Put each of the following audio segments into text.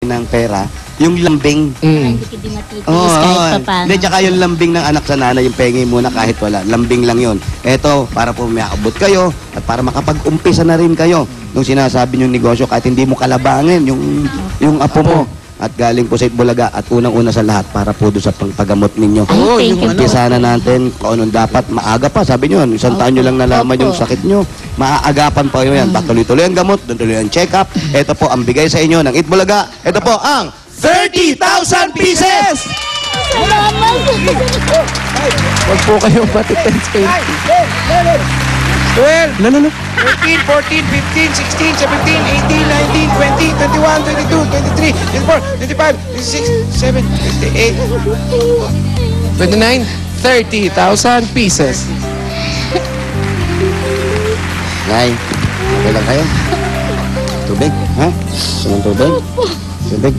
ng pera, yung lambing. Hindi ka di matitiis Oo, kahit pa paano. Hindi, tsaka yung lambing ng anak sa nanay, yung pengi muna kahit wala. Lambing lang yun. Eto, para po may abot kayo at para makapag-umpisa na rin kayo nung sinasabi yung negosyo kahit hindi mo kalabangin yung apo mo. At galing po sa Itbulaga at unang-una sa lahat para po doon sa pangpagamot ninyo. Oh, thank you. Umpisa na natin kung anong dapat. Maaga pa, sabi nyo, isang taon nyo lang nalaman yung sakit nyo. Maaagapan pa yun yan. Patuloy-tuloy ang gamot, tuloy ang check-up. Ito po ang bigay sa inyo ng Itbulaga. Ito po ang 30,000 pieces! Salamat! Huwag po kayong matitense kayo. 12, Lalo. 13, 14, 15, 16, 17, 18, 19, 20, 21, 22, 23, 24, 25, 26, 27, 28. 29, 30,000 pieces. Nay, okay lang kayo? Tubig, ha? Gusto mong tubig? Tubig?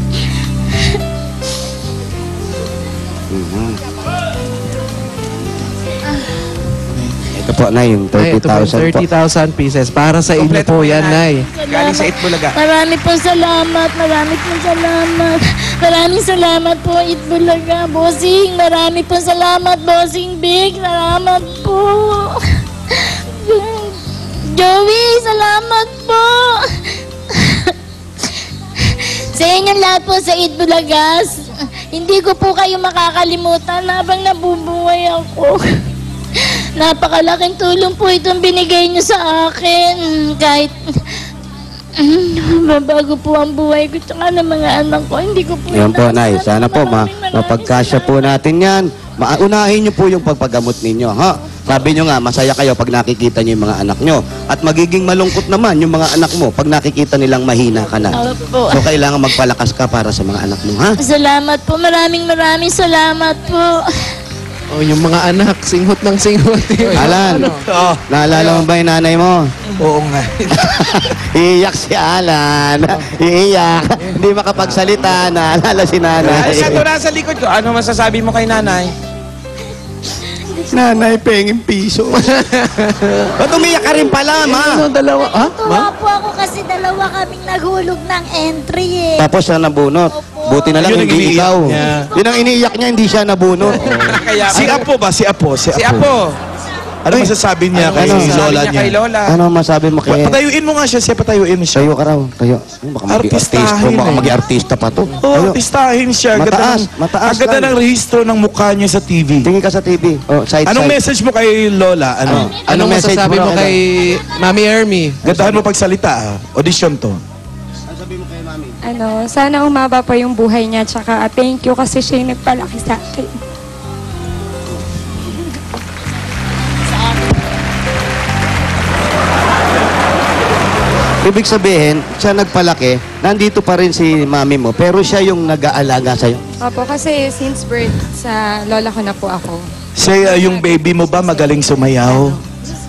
Ito po, Nay, yung Ay, ito po, 30,000 po. 30,000 pieces. Para sa inyo Kompleto po po yan, yan. Nay. Galing sa Itbulaga. Marami po salamat. Marami po salamat. Maraming salamat po, Itbulaga. Bossing, marami po salamat, Bossing Big. Salamat po. Joey, salamat po. Sa inyong lahat po sa Itbulagas, hindi ko po kayo makakalimutan habang nabubuhay ako. Napakalaking tulong po itong binigay niyo sa akin. Kahit mabago po ang buhay ko tsaka ng mga anak ko, hindi ko po Yan po, Nay. inaasahan. Sana po, Maraming mapagkasya po natin yan. Maunahin niyo po yung pagpagamot ninyo, ha? Sabi niyo nga, masaya kayo pag nakikita niyo yung mga anak niyo. At magiging malungkot naman yung mga anak mo pag nakikita nilang mahina ka na. Opo. So, kailangan magpalakas ka para sa mga anak mo, ha? Salamat po. Maraming salamat po. Oh, yung mga anak, singhot ng singhot. Alan, naalala mo ba yung nanay mo? Oo nga. Iiyak si Alan. Iiyak. Hindi makapagsalita. Naalala si nanay. Sa to nasa likod ko, ano masasabi mo kay nanay? Nanay, pengin piso. Ba't umiyak ka rin pala, ma? Ano, dalawa? Ha? Tuwa po ako kasi dalawa kaming naghulog ng entry eh. Tapos siya nabunot. Buti na lang Yun ang hindi iniiyak ikaw. niya. Yun ang iniiyak niya, hindi siya nabunot. Kaya, Si Apo ba? Si Apo. si Apo. Ano masasabi niya kay Ano? Lola Sabi niya kay niya? Lola. Ano masabi mo kay... Patayuin mo nga siya. Siya patayuin mo siya. Tayo ka raw. Tayo. Baka maging Artistahin artista. Baka eh. maging artista pa to. Oh, Tayo. artistahin siya. Mataas, mataas Ang ganda lang. ng rehistro ng mukha niya sa TV. Tingin ka sa TV. Oh, side, Anong side. message mo kay Lola? Ano? Anong message masasabi mo mo kay Mami Ermi? Gandahan mo pagsalita. Audition to. Ano, sana umaba pa yung buhay niya, tsaka thank you kasi siya yung nagpalaki sa akin. Ibig sabihin, siya nagpalaki, nandito pa rin si mami mo, pero siya yung nag-aalaga sa'yo. Opo, kasi since birth, sa lola ko na po ako. Say, yung baby mo ba magaling sumayaw?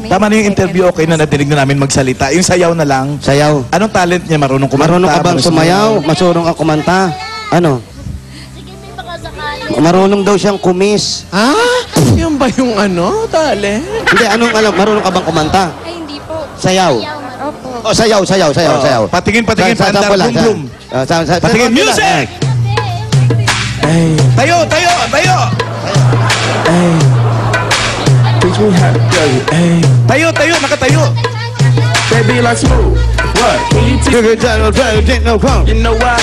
Tama na yung interview, okay na nadinig na namin magsalita. Yung sayaw na lang. Sayaw. Anong talent niya? Marunong kumanta? Marunong ka bang sumayaw? Masurong ka kumanta? Ano? Sige, may baka sakali. Marunong daw siyang kumis. Ha? Yung ba yung ano? Talent? Hindi, anong alam? Marunong ka bang kumanta? Ay, hindi po. Sayaw. Opo. Oh, sayaw. Oh, patingin, paandar, boom, boom. Patingin, music! Tayo! Teach me how to do it, ayy. Tayo, nakatayo. Baby, like smooth. What? Can you teach You know why?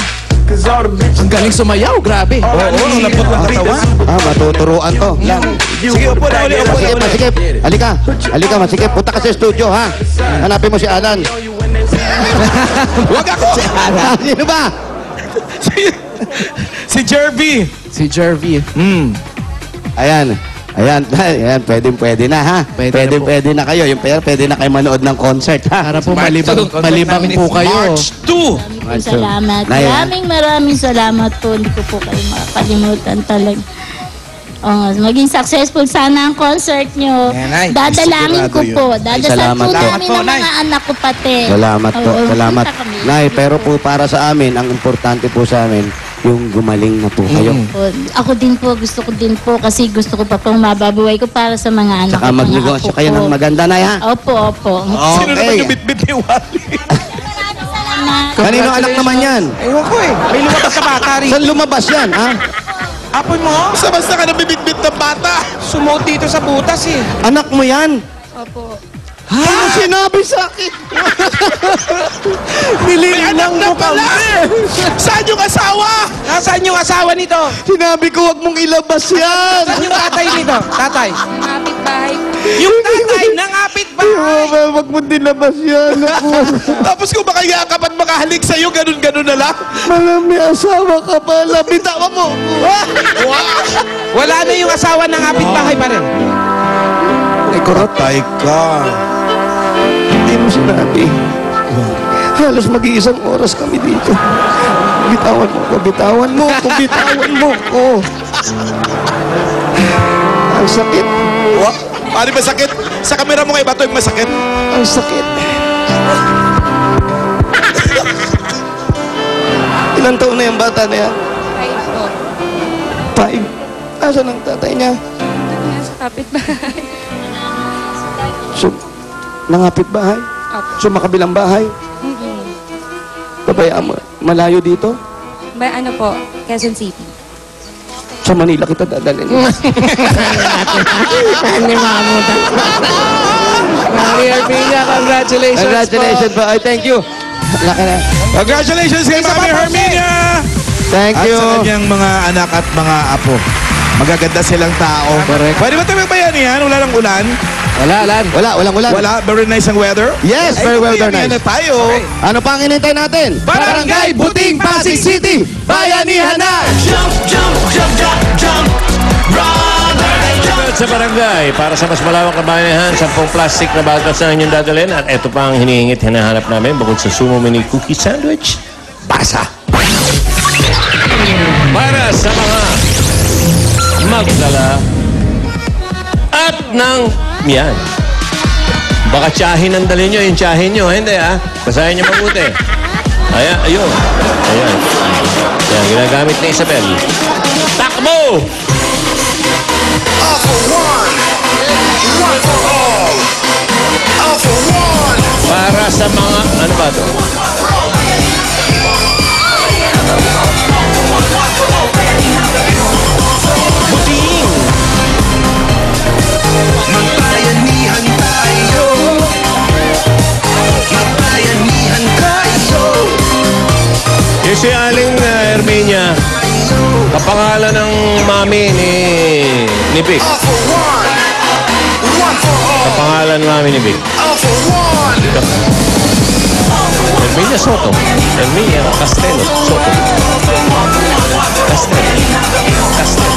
Cause all the bitches. Ang galing sumayaw, grabe. Oo, lambot ng katawan. Matuturuan to. Sige, upo na uli, upo na Masikip, uli. masikip. Halika, masikip. Punta ka sa studio, ha? Hanapin mo si Alan. Huwag ako! Sino ba? Si Jervy. Si Jervy. Ayan, pwede na, ha? Pwede na po. Pwede na kayo. Yung pwede na kayo manood ng concert, ha? Para po malibang po kayo. March 2. Maraming salamat. Nay, Maraming salamat po. Hindi ko po kayo makakalimutan talaga. Maging successful sana ang concert nyo. Yan, Nay. Dadalangin ko Sigurado po. yun. Dadasal Salamat po po. namin Salamat po, ng mga anak ko pati. Salamat po, Oo, salamat. kita kami. Nay, pero po para sa amin, ang importante po sa amin, yung gumaling na po kayo. Po. Ako din po, gusto ko din po kasi gusto ko pa pong mababuhay ko para sa mga anak Tsaka ko. mga magnegosyo apo kayo ko. ng maganda, Nay, ha? Opo. Sino naman Okay. yung bitbit ni Wally? Salamat. Kanino anak naman yan? Ewan ko eh. May lumabas sa bata rin. Saan lumabas yan, ha? Apoy mo? Basta ka na bibitbit ng bata. Sumuot dito sa butas eh. Anak mo yan? Opo. Ano sinabi sa akin? Nilinlang mo pala. Saan yung asawa? Nasaan yung asawa nito? Sinabi ko, wag mong ilabas yan. Saan yung tatay nito? Tatay. Kapit bahay. Yung tatay nangapit ba? Wag mo dilabas yan. Tapos kung makayakap at makahalik sa'yo, ganun-ganun na lang. Marami asawa ka pala. Bitawan mo. Wala na yung asawa ng kapitbahay pa rin. Tay ka. Hindi mo sinabi. Halos mag-iisang oras kami dito. Bitawan mo ko, bitawan mo ko, bitawan mo ko. Ang sakit. Paano masakit? Sa kamera mo kay Bato yung masakit. Ang sakit. Ilang taon na yung bata na yan? 5 po. 5. Asan ang tatay niya? Nasa kapit bahay. So, nangapit bahay? Opo. So, makabilang bahay? Babayaan mo. Malayo dito? Ano po? Quezon City. Sa Manila kita dadalhin. Mami Herminia, congratulations Congratulations po. Ay, thank you. Laki na. Congratulations kay Mami Herminia! Thank At you. sa kanyang mga anak at mga apo. Magaganda silang tao. Correct. Pwede ba tayo magbayanihan? Wala lang ulan? Walang ulan. Wala? Very nice ang weather? Yes, very well, very bayanihan nice. na tayo. Ano pa ang hinintay natin? Barangay Buting Pasig City! Bayanihan na! At sa barangay, para sa mas malawak na bayanihan, 10 plastic na bagas na inyong dadalhin. At ito pa ang hinihingit, hinahanap namin bukod sa Sumo Mini Cookie Sandwich. Basa! Para sa mga magdala at ng yan. Baka tiyahin ang dalhin nyo, yung tiyahin nyo. Hindi basahin nyo mabuti. Ayan, ayun. Ayan. Yan, ginagamit ni Isabel. Takbo! All for one, one for all. All for one. Para sa mga, ano ba ito? Buting! Magbayanihan tayo. Magbayanihan tayo. Yung si Aling Herminia, kapangalan ng mami ni Vic. All for one, one for all. Kapangalan ng mami ni Vic. All for one. Herminia Soto. Herminia Castelo Soto. Castelo. Castelo.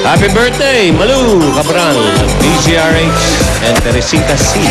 Happy birthday, Malu Cabral, DZRH, and Teresita C.